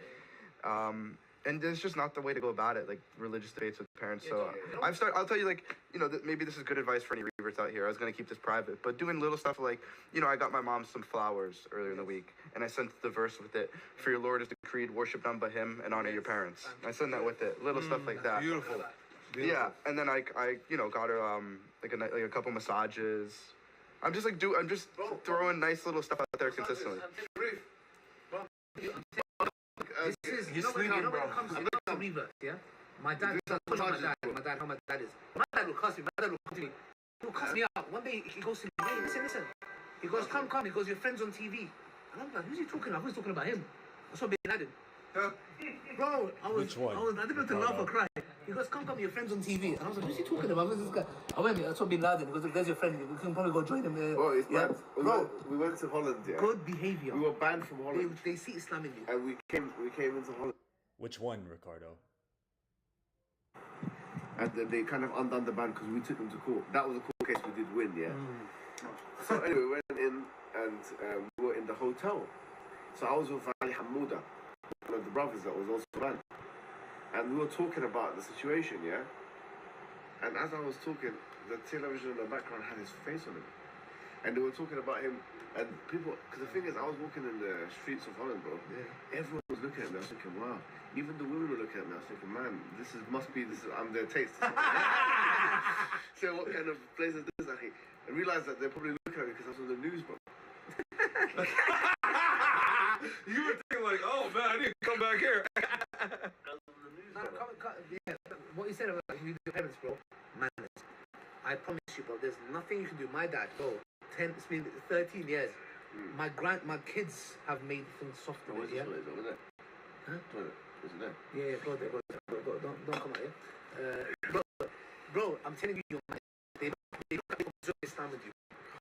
And it's just not the way to go about it, like religious debates with parents. So I'll tell you, like, maybe this is good advice for any reverts out here. I was going to keep this private, but doing little stuff like, I got my mom some flowers earlier in the week, and I sent the verse with it. For your Lord is decreed, worship none but him, and honor your parents. I sent that with it. Little stuff like that. Beautiful. Yeah, and then I got her like a couple massages. I'm just throwing nice little stuff out there consistently. This is, when it comes to reverse, yeah? My dad, how my dad is. My dad will cuss me, my dad will come to me. He will cuss me out. One day he goes to me, hey, listen. He goes, come. He goes, your friend's on TV. And I'm like, who's he talking about? Who's talking about him? I saw Bin Laden. Bro, I didn't know to laugh or cry. He goes, come, your friend's on TV. And I was like, who's he talking about? Who's this guy? I went, I saw Bin Laden. He goes, there's your friend. We can probably go join him. Bro, it's yeah. bad. We went to Holland, yeah. Good behavior. We were banned from Holland. They see Islam in you. And we came into Holland. Which one, Ricardo? And then they kind of undone the ban because we took them to court. That was a court case we did win, yeah? So anyway, we went in and we were in the hotel. So I was with Ali Hamouda, one of the brothers that was also banned. And we were talking about the situation, yeah? And as I was talking, the television in the background had his face on it. And they were talking about him, and people, because the thing is, I was walking in the streets of Holland, bro. Yeah. Everyone was looking at me. I was thinking, wow. Even the women were looking at me. I was thinking, man, I'm their taste. So what kind of place is this? I realized that they're probably looking at me because I was on the news, bro. You were thinking like, oh man, I need to come back here. Yeah, what you said about you do parents, bro, manners. I promise you, bro, there's nothing you can do. My dad, bro, it's been 13 years. My kids have made things softer. Where's yeah? the toilet? Over there. Huh? Toilet. Is it there? Yeah, go there. Don't come out here. Bro, I'm telling you, they don't observe Islam with you.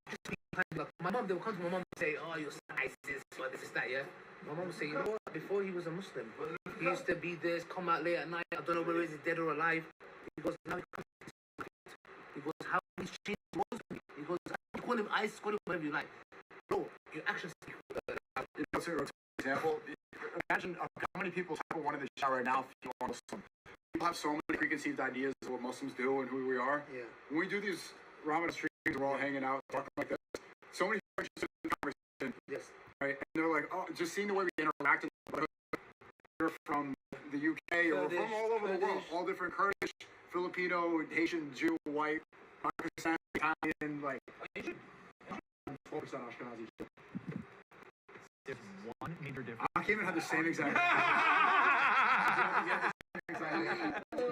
Just be kind. Like, my mom, they will come to my mom and say, oh, you're ISIS, or this is that, yeah? My mom would say, you know what? Before he was a Muslim, he used to be this, come out late at night, I don't know whether he's dead or alive. He goes, now he goes, how he's changed towards me. He goes, call him ISIS, call him whatever you like. Bro, your actions speak. For example, imagine how many people have one in the chat right now feel Muslim. People have so many preconceived ideas of what Muslims do and who we are. Yeah. When we do these Ramadan streams, we're all hanging out, talking like this. So many friendships in the conversation. Yes. Right? And they're like, oh, just seeing the way we interact. They're from the UK or from all over the world. All different Kurdish, Filipino, Haitian, Jew, white, Pakistan, Italian, like 4% Ashkenazi. There's one major difference. I can't even have the same exact.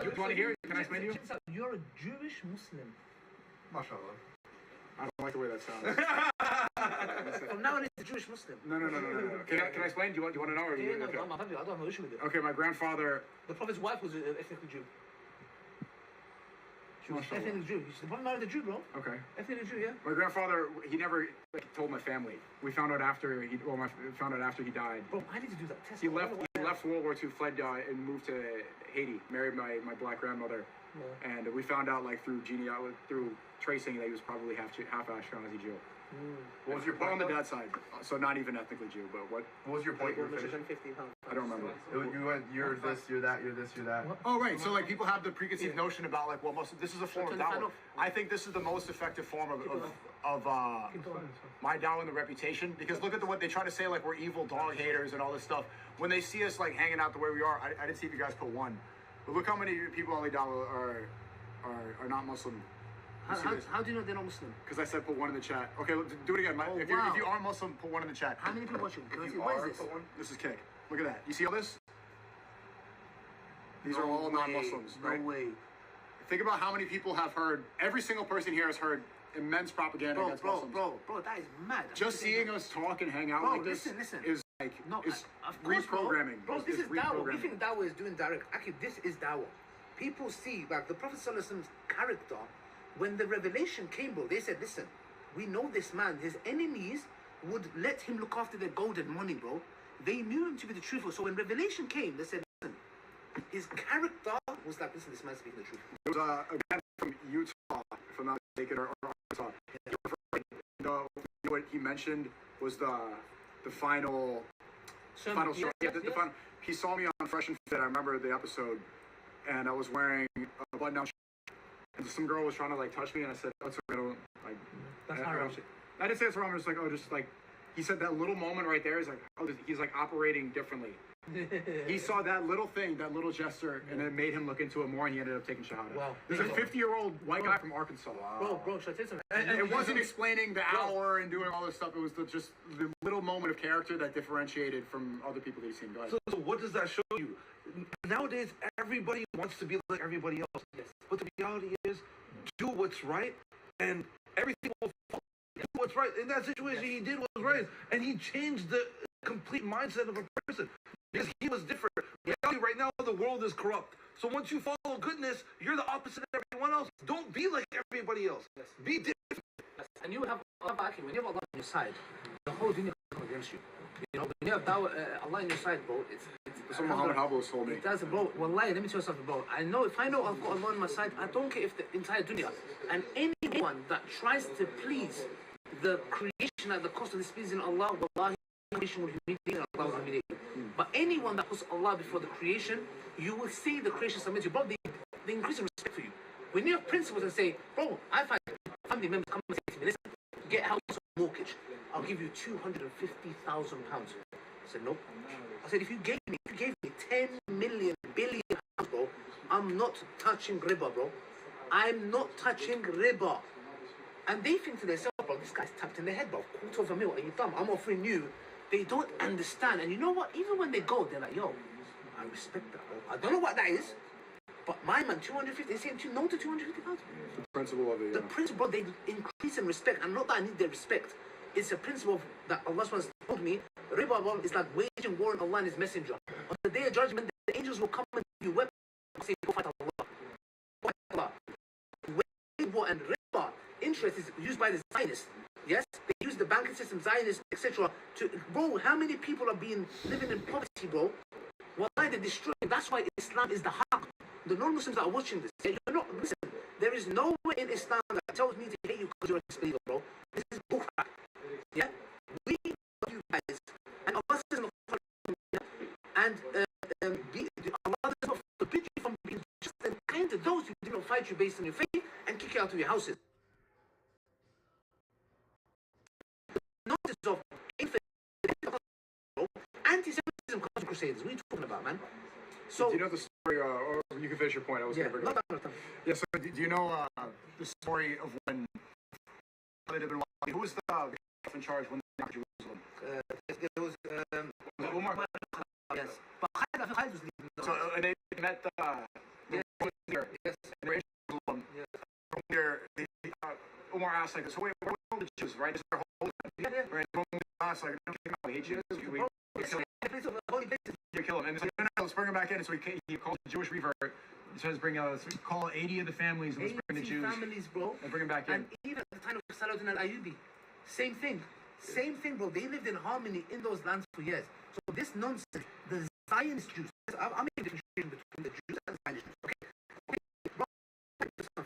You want to hear it? Can I explain to you? You're a Jewish Muslim. MashaAllah. I don't like the way that sounds. From now on, it's a Jewish Muslim. No. Can I explain? Do you want to know? Or Yeah, no, okay. I don't have no issue with it. Okay, my grandfather. The Prophet's wife was an ethnically Jew. She was MashaAllah. ethnically Jew. The Prophet married a Jew, bro. Okay. Ethnically Jew, yeah. My grandfather, he never told my family. We found out after he died. Bro, I need to do that test. He left World War II, fled and moved to Haiti, married my black grandmother. Yeah. And we found out like through tracing that he was probably half Ashkenazi Jew. What was your point? On the dad's side, so not even ethnically Jew, but what? What was your point? You were finishing? I don't remember. You went, you're this, you're that, you're this, you're that. Oh right, so like people have the preconceived notion about like, well, this is a form of dawah. I think this is the most effective form of my dawah and the reputation, because look at what they try to say, like we're evil dog haters and all this stuff. When they see us like hanging out the way we are, I didn't see if you guys put one, but look how many people on the dawah are not Muslim. How do you know they're not Muslim? Because I said put one in the chat. Okay, do it again. If you are Muslim, put one in the chat. How many people watching? Can I see, what is this? This is Kick. Look at that. You see all this? These are all non-Muslims, right? No way. Think about how many people have heard. Every single person here has heard immense propaganda against Muslims. Bro, that is mad. Just seeing us talk and hang out Bro, like this listen. is like No, is of course, reprogramming. Bro, this It's is dawah. We reprogramming. think dawah is doing direct. Actually, this is dawah. People see, like, the Prophet ﷺ's character, when the revelation came, bro, they said, listen, we know this man, his enemies would let him look after their gold and money, bro. They knew him to be the truthful. So when revelation came, they said, listen, his character was like, listen, this man's speaking the truth. There was a guy from Utah, if I'm not mistaken, or Arkansas. What he mentioned was the final Sermon, show. yes, The yes. final, he saw me on Fresh and Fit. I remember the episode, and I was wearing a button-down shirt, and some girl was trying to like touch me, and I said, "That's okay, like." That's I haram. didn't say it's wrong. I was just like, oh, just like. He said that little moment right there is like, oh, he's like operating differently. He saw that little thing, that little gesture, and it made him look into it more, and he ended up taking shahada. Wow. There's a 50-year-old white guy from Arkansas. Bro, should I tell you something? And it wasn't explaining the hour and doing all this stuff. It was just the little moment of character that differentiated from other people that you've seen. Go ahead. So what does that show you? Nowadays, everybody wants to be like everybody else. Yes. But the reality is, do what's right, and everything will fall. Do what's right. In that situation, he did what's right, and he changed the complete mindset of a person because he was different. Reality right now, the world is corrupt. So once you follow goodness, you're the opposite of everyone else. Don't be like everybody else. Be different. And you have Allah backing. When you have Allah on your side, the whole dunya will come against you. You know, when you have Allah on your side, bro, it's That's what Muhammad Habibullah told me. It does, bro. Wallahi, let me tell you something, bro. I know if I know I've got Allah on my side, I don't care if the entire dunya. And anyone that tries to please the creation at the cost of displeasing Allah, wallahi, creation will humiliate and Allah will humiliate. But anyone that puts Allah before the creation, you will see the creation submit to you. Bro, they increase in respect for you. When you have principles and say, bro, I find family members come and say to me, listen, get a house or mortgage, I'll give you £250,000. I said, nope. I said, if you gave me 10 million, billion pounds, bro, I'm not touching riba, bro. I'm not touching riba. And they think to themselves, bro, this guy's tapped in the head, bro. $250,000, are you dumb? I'm offering you. They don't understand. And you know what? Even when they go, they're like, yo, I respect that, bro. I don't know what that is, but my man, 250, they say no to 250,000. The principle of it. The principle, they increase in respect, and not that I need their respect. It's a principle that Allah SWT told me, riba, bro, is like waging war on Allah and His Messenger. On the day of judgment, the angels will come and give you weapons and say, go fight Allah. Go fight Allah. Riba and riba, interest is used by the Zionists. Yes, they use the banking system, Zionists, etc. To, bro, how many people are living in poverty, bro? Why they're destroying? That's why Islam is the haqq. The non-Muslims that are watching this, you're not, listen, there is no way in Islam that tells me to hate you because you're a disbeliever, bro. This is bullcrap. Yeah? We love you guys. And Allah says in the Quran, and Allah does not forbid you from being just and kind to those who do not fight you based on your faith and kick you out of your houses. Notice of anti-Semitism comes to Crusaders. What are you talking about, man? So, do you know the story, or you can finish your point, I was yeah, going to bring it up. no. Yeah, so do you know the story of when who was the guy in charge when they got Jerusalem? It was, Umar. yes. But Khalid was leading. So they met the Roman leader, Yes. and they were in Jerusalem. Yeah. The Roman leader, Umar asked, like, so wait, where are the Jews, right? This is their whole time. Yeah. Right? The Roman asked, like, we hate you. We kill him. You kill him. And it's like, no, let's bring him back in. So he called the Jewish revert. He says, let's call 80 of the families and let's bring the 80 Jews families, bro. and bring them back in. And even at the time of Salahuddin al-Ayyubi, same thing. Same thing, bro. They lived in harmony in those lands for years. So this nonsense, the Zionist Jews, I'm making a differentiation between the Jews and the Zionist Jews, okay? Bro,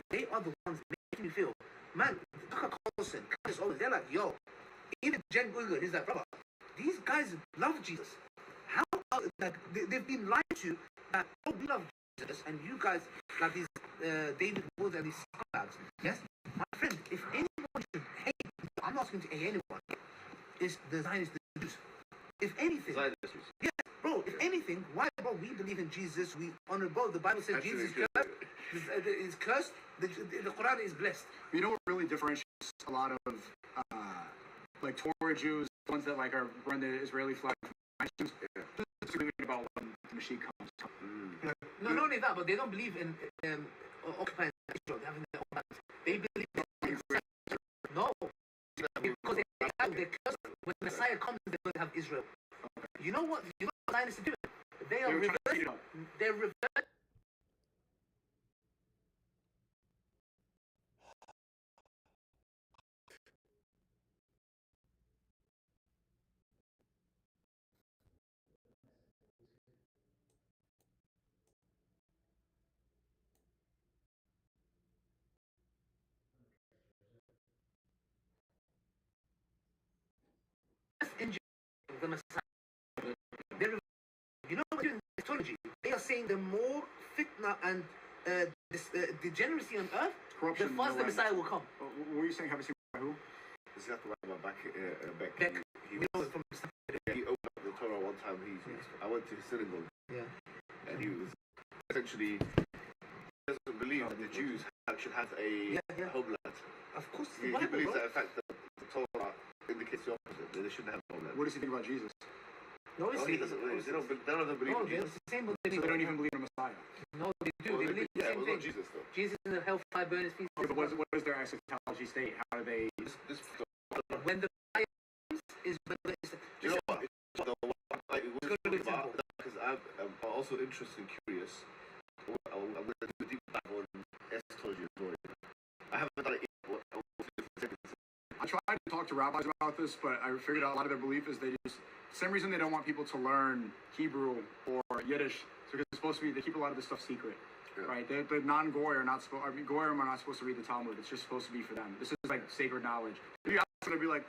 they are the ones making me feel, man, Tucker Carlson, Candace Owens, they're like, yo, even Jen Uyghur, he's like, brother, these guys love Jesus. How, like, they've been lied to that, oh, we love Jesus, and you guys, like these David Woods and these scumbags. Yes? My friend, if anyone should hate, I'm not asking to hate anyone, is the Zionists, the Jews. If anything, yeah, bro, if anything, why, bro, we believe in Jesus, we honor both. The Bible says Jesus is cursed, the Quran is blessed. You know what really differentiates a lot of like Torah Jews, the ones that like are run the Israeli flag from Jews? Disagreement about when the Mashiach comes. No, only that, but they don't believe in occupying Israel. They having their own land. They believe no, because they curse when the Messiah comes, they're going to have Israel. You know what? You know what Zionists are doing? They are were trying to speed it reversing. up. They're reversing. The Messiah. They're, you know what they're doing in astrology? They are saying the more fitna and degeneracy on earth, Corruption. the faster the Messiah will come. What were you saying? Have you seen who? This is after my back. Beck, He you know, was, from he opened up the Torah one time. I went to his synagogue. Yeah. And he was essentially he doesn't believe that the Jews should have a homeland. Of course, it's He the Bible, believes bro. that in fact the Torah indicates the opposite. That they shouldn't have a homeland. What does he think about Jesus? No, Oh, he doesn't. They don't believe No, in Jesus. it's the same So belief. they don't even believe in a Messiah. No, they do. Well, They believe the yeah, same well, thing. not Jesus though. Jesus in the hellfire burning feast. Okay, but what is their eschatology state? How do they? This When the Messiah comes, is when the you know what? Like, It's gonna be simple. because I'm also interested and curious. I'm going to do a deep dive on eschatology as well. I haven't done it yet. I tried to talk to rabbis about this, but I figured out a lot of their belief is they just same reason they don't want people to learn Hebrew or Yiddish because it's supposed to be they keep a lot of this stuff secret, right? The non-goy are not supposed. I mean, goyim are not supposed to read the Talmud. It's just supposed to be for them. This is like sacred knowledge. If you ask them, they'll be like,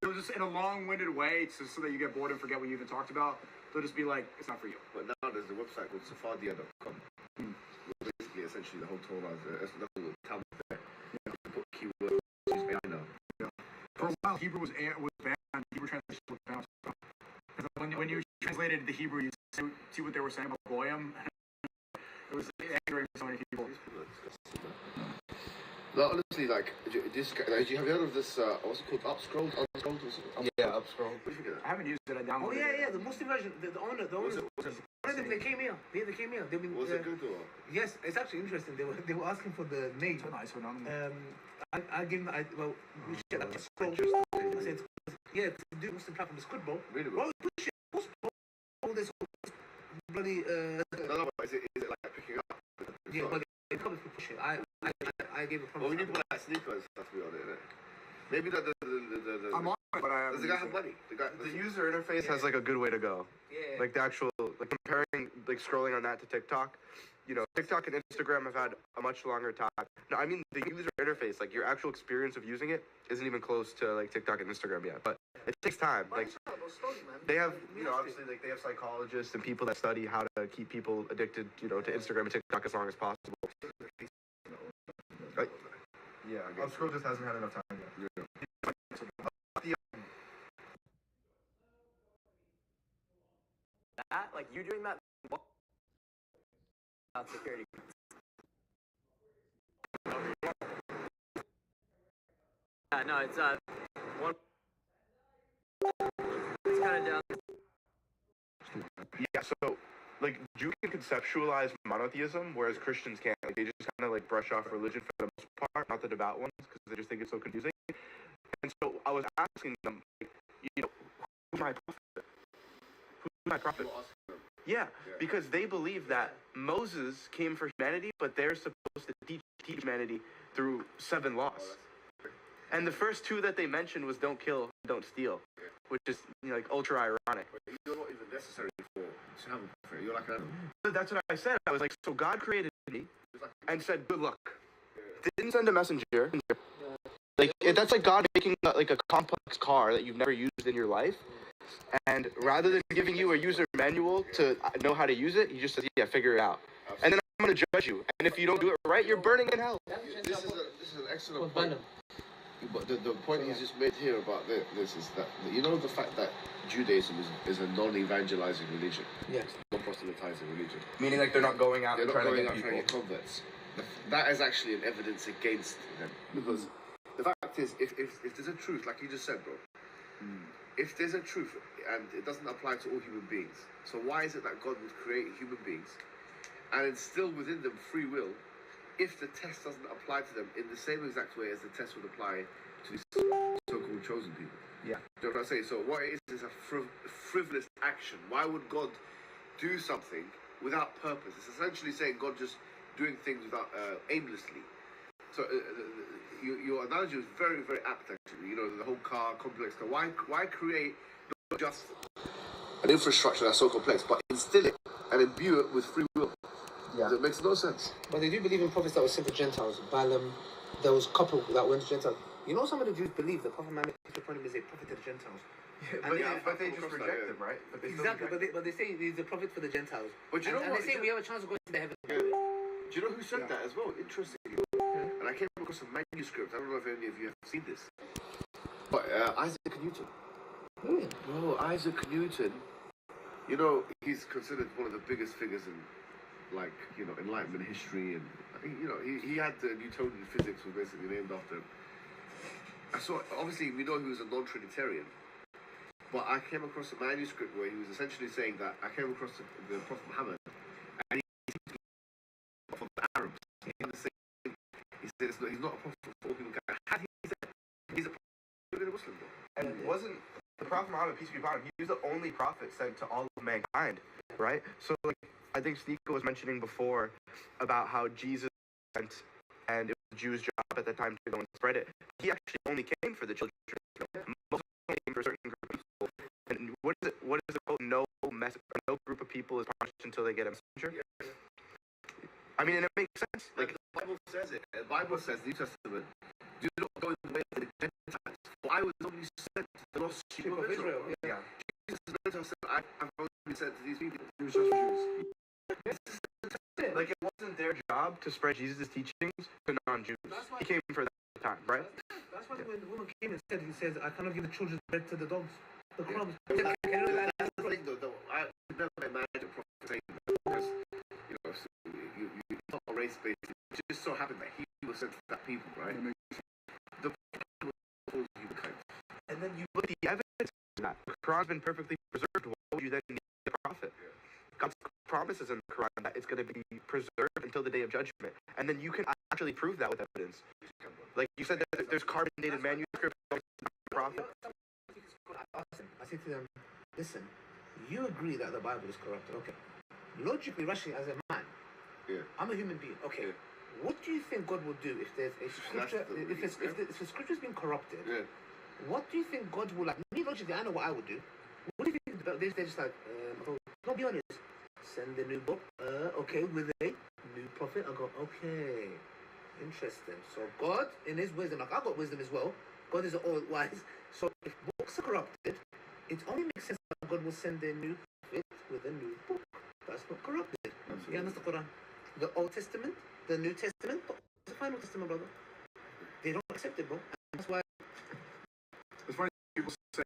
they'll just in a long-winded way, so that you get bored and forget what you even talked about. They'll just be like, it's not for you. But now there's a website called Sephardia.com. Basically, essentially, the whole Torah is a Talmud there. You put keywords, use AI now. For a while, Hebrew was banned. Hebrew translation was banned. Because when you translated the Hebrew, you see what they were saying about goyim. It was angering so many people. No, honestly, like, have you heard of this, what's it called, Upscrolled? Unscrolled? Yeah, upscroll. What do you think of that? I haven't used it. I downloaded Oh yeah, the Muslim version, the owner, Was one of them, they came here. They came here. They've been. it good or? Yes, it's actually interesting. They were asking for the name. It's a nice one. I gave them. We should get that scroll. I said, yeah, because the dude Muslim platform is good, bro. Really good. Bro, push it, post, bro. All this bloody. No, but is it like picking up? Yeah, but they probably push it. I gave a promise. Well, we need to buy like sneakers stuff to be on it, innit? Maybe I'm on it, but I does haven't the guy used have it. money? The user interface has like a good way to go. Yeah. Like the actual, like comparing, like scrolling on that to TikTok. You know, TikTok and Instagram have had a much longer time. No, I mean the user interface, like your actual experience of using it, isn't even close to like TikTok and Instagram yet. But it takes time. Like they have, you know, obviously like they have psychologists and people that study how to keep people addicted, you know, to Instagram and TikTok as long as possible. Yeah, Upscroll just hasn't had enough time yet. That, like you doing that, not security. Yeah, no, it's one. It's kind of down. Yeah, so like Jews can conceptualize monotheism, whereas Christians can't. Like they just kind of like brush off religion for the most part, not the devout ones, because they just think it's so confusing. And so I was asking them, like, you know, who's my prophet? Who's my prophet? Yeah, because they believe that Moses came for humanity, but they're supposed to teach humanity through 7 laws. And the first 2 that they mentioned was don't kill, don't steal, which is, you know, like ultra ironic. You're not even necessary to have a prophet. You're like an animal. But that's what I said. I was like, so God created me and said, good luck. Didn't send a messenger. Like that's like God making like a complex car that you've never used in your life, and rather than giving you a user manual to know how to use it, he just says, yeah, figure it out. And then I'm gonna judge you. And if you don't do it right, you're burning in hell. This is an excellent point. But the point he's just made here about this is that, you know, the fact that Judaism is a non-evangelizing religion. Yes. Non-proselytizing religion. Meaning like they're not going out They're and not trying going to out get trying to people. get converts. That is actually an evidence against them. Because the fact is, if there's a truth, like you just said, bro, if there's a truth and it doesn't apply to all human beings, so why is it that God would create human beings and instill within them free will if the test doesn't apply to them in the same exact way as the test would apply to these so-called chosen people. Yeah. Do you know what I'm saying? So what it is a frivolous action. Why would God do something without purpose? It's essentially saying God just doing things without aimlessly. So your analogy was very, very apt actually. You know, the whole car, complex car. Why create not just an infrastructure that's so complex, but instill it and imbue it with free will? Yeah. It makes no sense. But they do believe in prophets that were sent to Gentiles. Balaam, there was a couple that went to Gentiles. You know, some of the Jews believe that Prophet Muhammad is a prophet to the Gentiles. But they just reject him, right? But they still Exactly, reject but they say he's a prophet for the Gentiles. But you know and what? they say we have a chance of going to the heaven. Do you know who said that as well? Interesting. And I came across a manuscript. I don't know if any of you have seen this. But Isaac Newton. Bro, Isaac Newton. You know, he's considered one of the biggest figures in, like, you know, Enlightenment history, and you know, he had the Newtonian physics was basically named after him. I saw. Obviously, we know he was a non-Trinitarian. But I came across a manuscript where he was essentially saying that I came across the Prophet Muhammad, and he's from the Arabs. He said he's not a prophet for all humankind. Had he said he's a prophet, he's a Muslim though. And wasn't the Prophet Muhammad, peace be upon him, he was the only prophet sent to all of mankind, right? So, like, I think Sneeko was mentioning before about how Jesus went, and it was the Jews' job at that time to go and spread it. He actually only came for the children of Israel. Most only came for a certain group of people. And what is it? What is the quote? No group of people is punished until they get a messenger. I mean, and it makes sense. Like the Bible says it. The Bible says, the New Testament, do not go in the way of the Gentiles. For I was only sent to the lost sheep of Israel. Yeah. Jesus said, I've only been sent to these people. It was just for Jews. Like, it wasn't their job to spread Jesus' teachings to non-Jews. He came for that time, right? That's why when the woman came and said, he says, I cannot give the children's bread to the dogs. The crumbs. That's the thing though, I would never imagine a prophet saying that, because, you know, so you not a race-based, it just so happened that he was sent to that people, right? The prophet was all humankind. And then you look at the evidence of that. The Quran's been perfectly preserved. Why would you then need the prophet? God's promises in the Quran that it's going to be preserved until the day of judgment. And then you can actually prove that with evidence. Like you said, there's carbon-dated manuscripts of the prophet. I say to them, listen, you agree that the Bible is corrupted, okay. Logically, rationally, as a man, I'm a human being, okay. What do you think God will do if there's a scripture, if the scripture's been corrupted? What do you think God will, like, me logically, I know what I would do. What do you think about this? They're just like, no, be honest. Send the new book. Okay, with a new prophet. I go, okay, interesting. So God, in His wisdom, like I've got wisdom as well. God is all wise. So if books are corrupted, it only makes sense that God will send a new prophet with a new book that's not corrupted. Absolutely. Yeah, that's the Quran. The Old Testament, the New Testament, but the final Testament, brother. They don't accept it, bro. And that's why. It's funny people say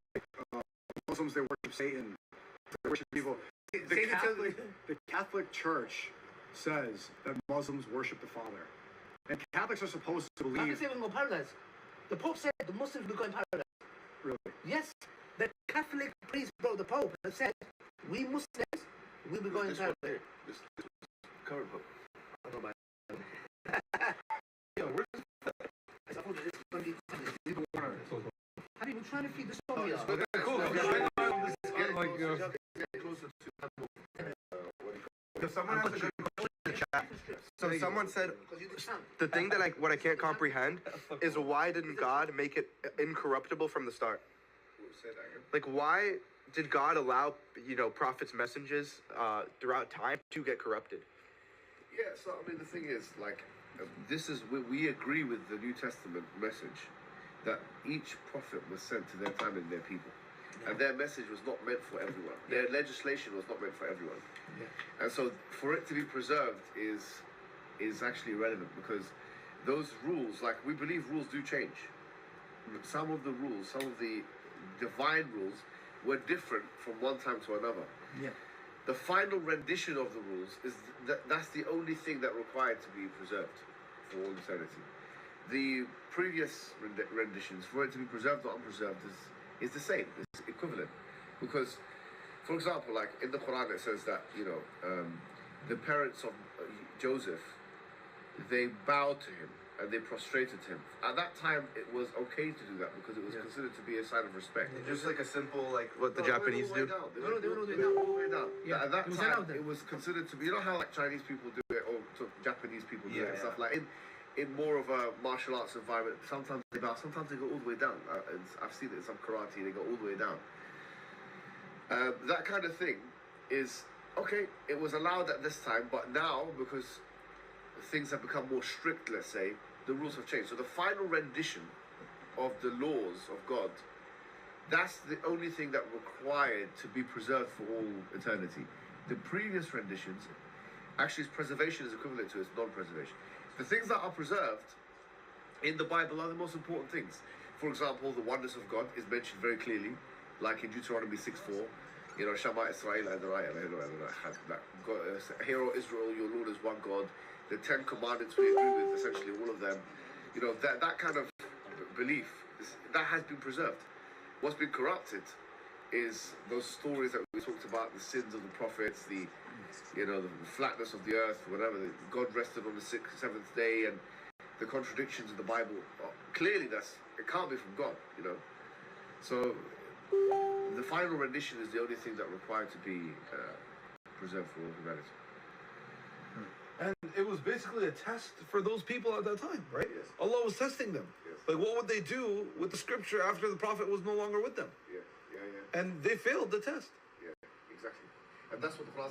Muslims, they worship Satan. They worship people. The Catholic Church says that Muslims worship the Father, and Catholics are supposed to How can believe. say we can go paradise? The Pope said the Muslims will go in paradise. Really? Yes, the Catholic priest, bro, the Pope has said we Muslims will be going in This one paradise. here, this current book. I don't know about Yeah, where's I told you this is gonna be Have you been trying to feed the soul here? Cool. get closer to So someone has a good question in the chat. So someone said, the thing that what I can't comprehend is why didn't God make it incorruptible from the start? Like, why did God allow, prophets' messages throughout time to get corrupted? Yeah, so I mean, the thing is, like, this is we agree with the New Testament message that each prophet was sent to their time and their people, and their message was not meant for everyone. Their legislation was not meant for everyone, and so for it to be preserved is actually relevant, because those rules, like, we believe rules do change. Some of the rules, some of the divine rules, were different from one time to another. Yeah. The final rendition of the rules is that's the only thing that required to be preserved for all eternity. The previous renditions, for it to be preserved or unpreserved, is the same. It's equivalent, because, for example, like in the Quran, it says that the parents of Joseph, they bowed to him and they prostrated to him. At that time, it was okay to do that because it was considered to be a sign of respect. Just like a simple, like what the No, Japanese they do. went all the No, way they down. went They went all the way down. Yeah, At that it was time, allowed then. it was considered to be. You know how like Chinese people do it, or Japanese people do it and Yeah. stuff like in more of a martial arts environment. Sometimes they bow, sometimes they go all the way down. I've seen it in some karate. They go all the way down. That kind of thing is okay. It was allowed at this time, but now because things have become more strict, let's say, the rules have changed. So the final rendition of the laws of God, that's the only thing that required to be preserved for all eternity. The previous renditions, actually, preservation is equivalent to its non-preservation. The things that are preserved in the Bible are the most important things. For example, the oneness of God is mentioned very clearly, like in Deuteronomy 6:4. You know, Shema Israel Adonai Eloheinu Adonai Echad. Hear, O Israel, your Lord is one God. The 10 Commandments we agree with, essentially all of them. You know, that kind of belief, that has been preserved. What's been corrupted is those stories that we talked about, the sins of the prophets, the flatness of the earth, whatever. God rested on the seventh day, and the contradictions of the Bible. Clearly, it can't be from God, you know. So the final rendition is the only thing that required to be preserved for all humanity. And it was basically a test for those people at that time, right? Yes. Allah was testing them. Yes. Like, what would they do with the scripture after the Prophet was no longer with them? Yeah. And they failed the test. Yeah, exactly. And that's what the Quran